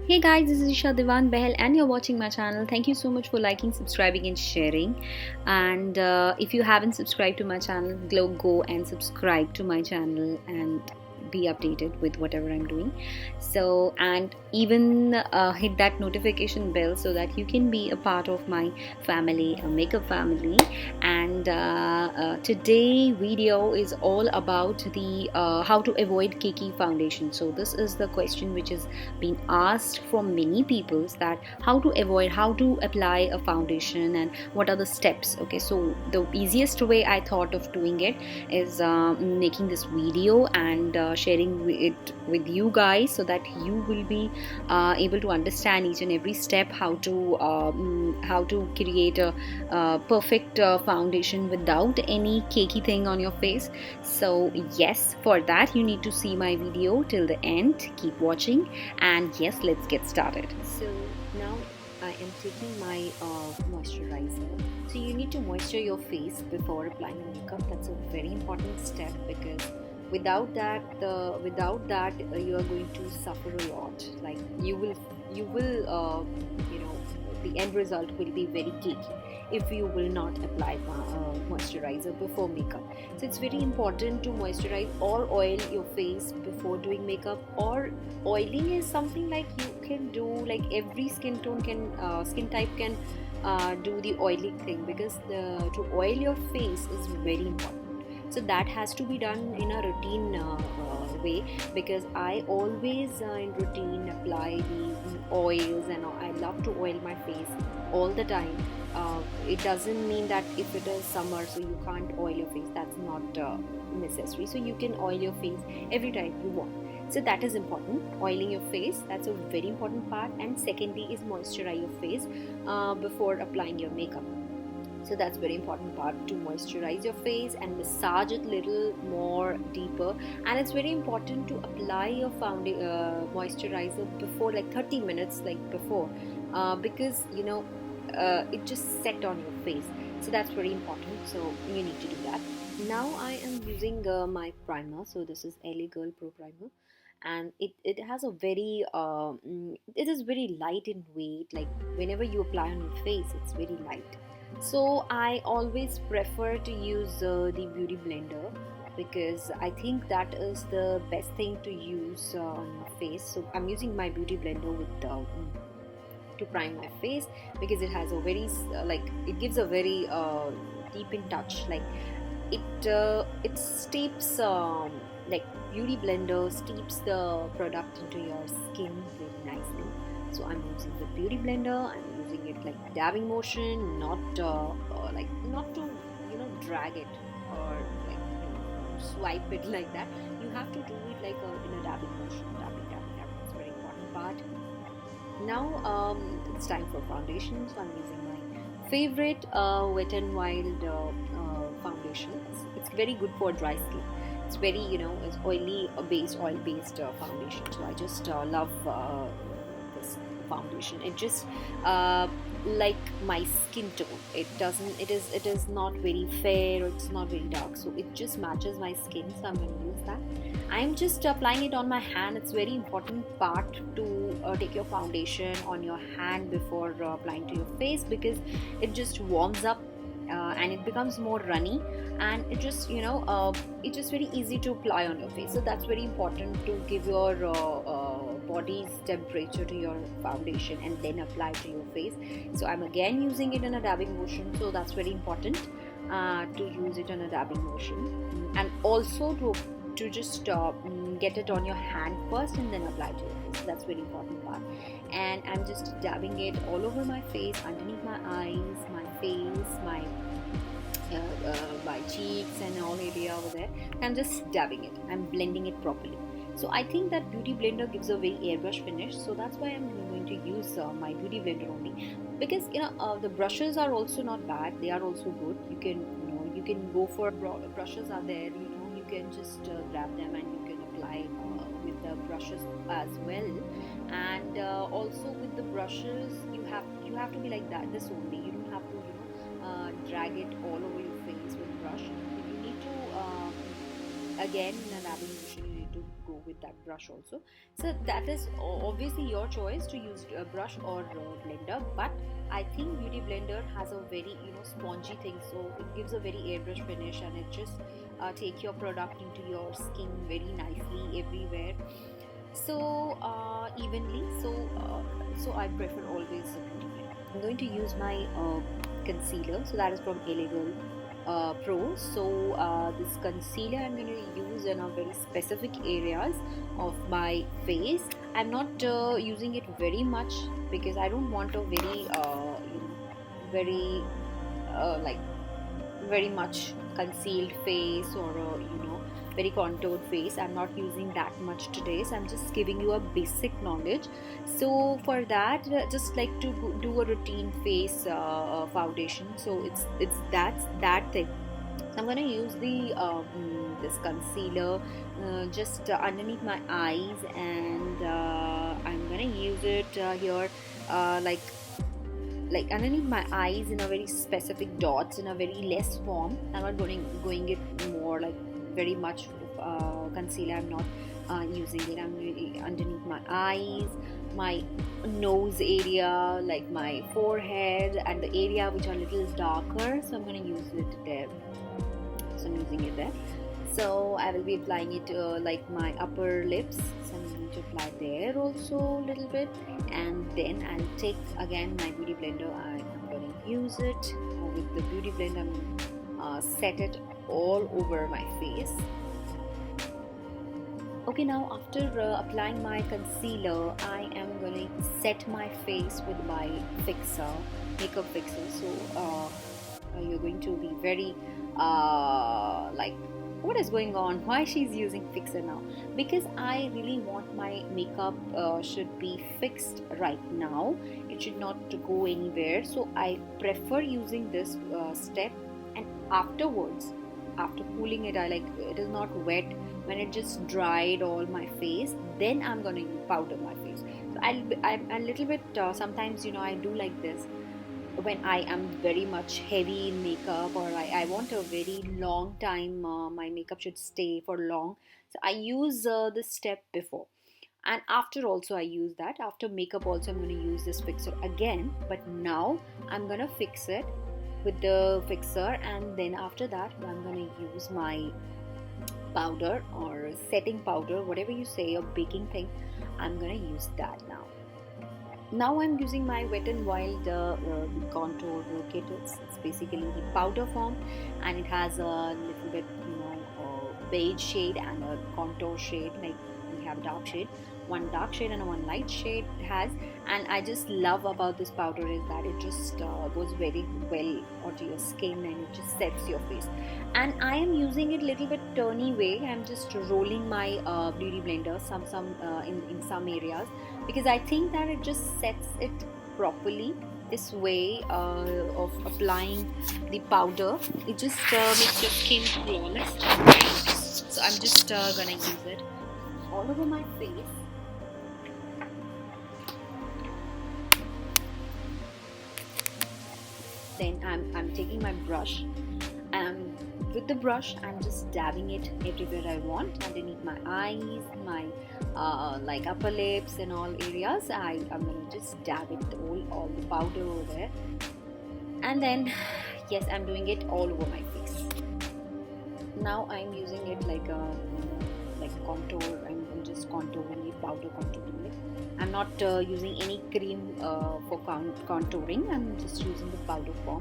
Hey guys, this is Isha Diwan Behel and you're watching my channel. Thank you so much for liking, subscribing and sharing. And if you haven't subscribed to my channel, go and subscribe to my channel and be updated with whatever I'm doing. So, and even hit that notification bell so that you can be a part of my family, a makeup family. And today video is all about the how to avoid cakey foundation. So this is the question which is been asked from many people, that how to avoid, how to apply a foundation and what are the steps. Okay, so the easiest way I thought of doing it is making this video and sharing it with you guys so that you will be able to understand each and every step, how to create a perfect foundation without any cakey thing on your face. So yes, for that you need to see my video till the end. Keep watching, and yes, let's get started. So now I am taking my moisturizer. So you need to moisture your face before applying makeup. That's a very important step, because without that you are going to suffer a lot. Like you will the end result will be very cakey if you will not apply moisturizer before makeup. So it's very important to moisturize or oil your face before doing makeup. Or oiling is something like you can do, like every skin type can do the oiling thing, because to oil your face is very important. So that has to be done in a routine way, because I always in routine apply the oils, and I love to oil my face all the time. It doesn't mean that if it is summer so you can't oil your face. That's not necessary. So you can oil your face every time you want. So that is important, oiling your face. That's a very important part. And secondly is moisturize your face before applying your makeup. So that's very important part, to moisturize your face and massage it little more deeper. And it's very important to apply your moisturizer before, like 30 minutes like before, because it just set on your face. So that's very important, so you need to do that. Now I am using my primer. So this is LA Girl Pro Primer, and it has a very it is very light in weight. Like whenever you apply on your face, it's very light. So I always prefer to use the beauty blender, because I think that is the best thing to use on my face. So I'm using my beauty blender with to prime my face, because it has a very like it gives a very deep in touch. Like it steeps like beauty blender steeps the product into your skin very nicely. So I'm using the beauty blender. I'm using it like dabbing motion, not like not to drag it, or like swipe it like that. You have to do it like in a dabbing motion, dabbing. It's a very important part. Now it's time for foundation. So I'm using my favorite Wet n Wild foundation. It's very good for dry skin. It's very, it's oil based foundation. So I just love this foundation. It just like my skin tone. It is not very fair, or it's not very dark. So it just matches my skin. So I'm going to use that. I'm just applying it on my hand. It's very important part to take your foundation on your hand before applying to your face, because it just warms up and it becomes more runny, and it just it's just very easy to apply on your face. So that's very important, to give your body's temperature to your foundation and then apply to your face. So I'm again using it in a dabbing motion. So that's very important to use it in a dabbing motion, and also to just get it on your hand first and then apply to your face. That's very important part. And I'm just dabbing it all over my face, underneath my eyes, my face, my cheeks and all area over there. I'm just dabbing it. I'm blending it properly. So I think that beauty blender gives a very airbrush finish. So that's why I'm going to use my beauty blender only, because the brushes are also not bad. They are also good. You can go for brushes are there. You can just grab them and you can apply with the brushes as well. And also with the brushes, you have to be like that. This only, you don't have to drag it all over your face with brush. You need to again in a dabbing motion, you need to go with that brush also. So that is obviously your choice to use a brush or blender, but I think beauty blender has a very spongy thing, so it gives a very airbrush finish, and it just take your product into your skin very nicely everywhere, so evenly. So I prefer always a beauty blender. I'm going to use my concealer, so that is from Illegal Pro. So this concealer I'm going to use in a very specific areas of my face. I'm not using it very much because I don't want a very very like very much concealed face, or very contoured face. I'm not using that much today, so I'm just giving you a basic knowledge. So for that, just like to do a routine face foundation, so it's that thing. So I'm gonna use the this concealer just underneath my eyes, and I'm gonna use it here like underneath my eyes in a very specific dots, in a very less form. I'm not going it more like very much concealer. I'm not using it. I'm really underneath my eyes, my nose area, like my forehead, and the area which are a little darker. So I'm going to use it there. So I'm using it there. So I will be applying it like my upper lips. So I'm going to apply there also a little bit, and then I'll take again my beauty blender. I'm going to use it with the beauty blender. I'm going to set it all over my face. Okay, now after applying my concealer, I am going to set my face with my fixer, makeup fixer. So you're going to be very like, what is going on? Why she's using fixer now? Because I really want my makeup should be fixed right now. It should not go anywhere. So I prefer using this step, and afterwards, after cooling it, I like it is not wet. When it just dried all my face, then I'm gonna powder my face. So I'm a little bit sometimes I do like this when I am very much heavy in makeup, or I want a very long time, my makeup should stay for long. So I use this step before, and after also I use that. After makeup also I'm going to use this fixer again, but now I'm going to fix it with the fixer, and then after that I'm going to use my powder or setting powder, whatever you say, or baking thing. I'm going to use that now. Now I'm using my Wet n Wild contour kit. It's basically the powder form, and it has a little bit beige shade and a contour shade. Like we have dark shade, one dark shade and one light shade it has. And I just love about this powder is that it just goes very well onto your skin, and it just sets your face. And I am using it little bit turny way. I'm just rolling my beauty blender some in some areas, because I think that it just sets it properly. This way of applying the powder, it just makes your skin flawless. So I'm just gonna use it all over my face. Then I'm taking my brush, and with the brush I'm just dabbing it everywhere I want, underneath my eyes, my like upper lips and all areas. I'm gonna just dab it all the powder over there, and then yes, I'm doing it all over my face. Now I'm using it like a contour. I'm just contouring it, powder contouring it. I'm not using any cream for contouring. I'm just using the powder form.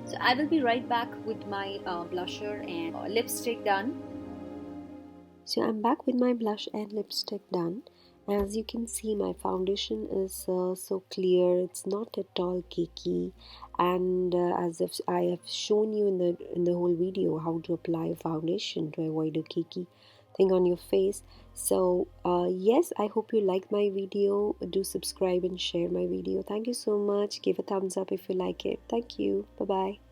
So I will be right back with my blusher and lipstick done. So I'm back with my blush and lipstick done. As you can see, my foundation is so clear. It's not at all cakey, and as if I have shown you in the whole video how to apply a foundation to avoid a cakey thing on your face. So yes, I hope you like my video. Do subscribe and share my video. Thank you so much. Give a thumbs up if you like it. Thank you. Bye bye.